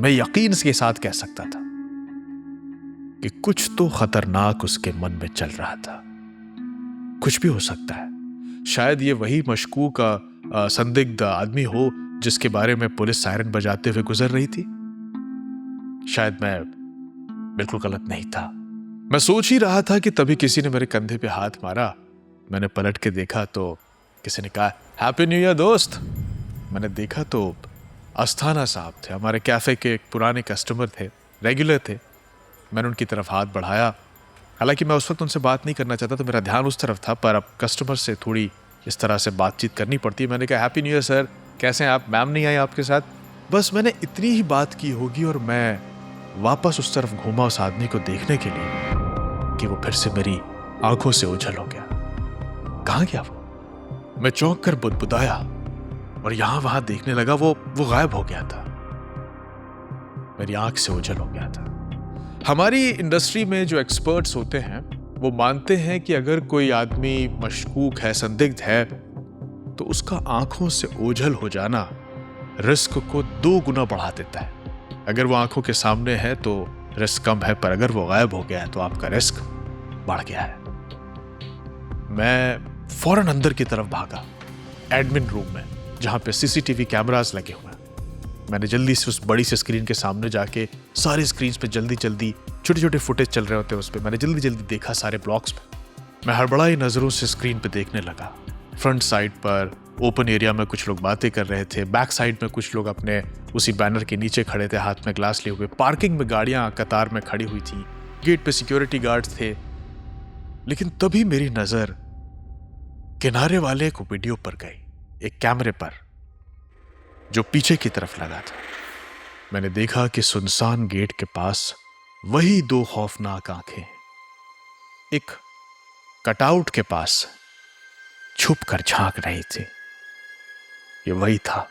मैं यकीन के साथ कह सकता था कि कुछ तो खतरनाक उसके मन में चल रहा था। कुछ भी हो सकता है। शायद ये वही मशकूक संदिग्ध आदमी हो जिसके बारे में पुलिस सायरन बजाते हुए गुजर रही थी। शायद मैं बिल्कुल गलत नहीं था। मैं सोच ही रहा था कि तभी किसी ने मेरे कंधे पे हाथ मारा। मैंने पलट के देखा तो किसी ने कहा, हैप्पी न्यू ईयर दोस्त। मैंने देखा तो अस्थाना साहब थे, हमारे कैफे के एक पुराने कस्टमर थे, रेगुलर थे। मैंने उनकी तरफ हाथ बढ़ाया। हालांकि मैं उस वक्त उनसे बात नहीं करना चाहता, तो मेरा ध्यान उस तरफ था, पर अब कस्टमर से थोड़ी इस तरह से बातचीत करनी पड़ती है। मैंने कहा, हैप्पी न्यू ईयर सर, कैसे हैं आप? मैम नहीं आई आपके साथ? बस मैंने इतनी ही बात की होगी और मैं वापस उस तरफ घूमा उस आदमी को देखने के लिए कि वो फिर से मेरी आंखों से ओझल हो गया। कहां गया वो? मैं चौंक कर बुदबुदाया और यहां वहां देखने लगा। वो गायब हो गया था, मेरी आंख से ओझल हो गया था। हमारी इंडस्ट्री में जो एक्सपर्ट्स होते हैं वो मानते हैं कि अगर कोई आदमी मशकूक है, संदिग्ध है, तो उसका आंखों से ओझल हो जाना रिस्क को 2 गुना बढ़ा देता है। अगर वो आंखों के सामने है तो रिस्क कम है, पर अगर वो गायब हो गया है तो आपका रिस्क बढ़ गया है। मैं फौरन अंदर की तरफ भागा, एडमिन रूम में जहां पे सीसीटीवी कैमरास लगे हुए हैं। मैंने जल्दी से उस बड़ी सी स्क्रीन के सामने जाके सारी स्क्रीन पे जल्दी छोटे छोटे फुटेज चल रहे होते हैं उस पर, मैंने जल्दी देखा सारे ब्लॉक्स पे। मैं हड़बड़ाई नजरों से स्क्रीन पे देखने लगा। फ्रंट साइड पर ओपन एरिया में कुछ लोग बातें कर रहे थे, बैक साइड में कुछ लोग अपने उसी बैनर के नीचे खड़े थे, हाथ में ग्लास लिए हुए। पार्किंग में गाड़ियां कतार में खड़ी हुई थी, गेट पे सिक्योरिटी गार्ड्स थे। लेकिन तभी मेरी नजर किनारे वाले एक वीडियो पर गई, एक कैमरे पर जो पीछे की तरफ लगा था। मैंने देखा कि सुनसान गेट के पास वही 2 खौफनाक आंखें एक कटआउट के पास छुप कर झांक रही थी। ये वही था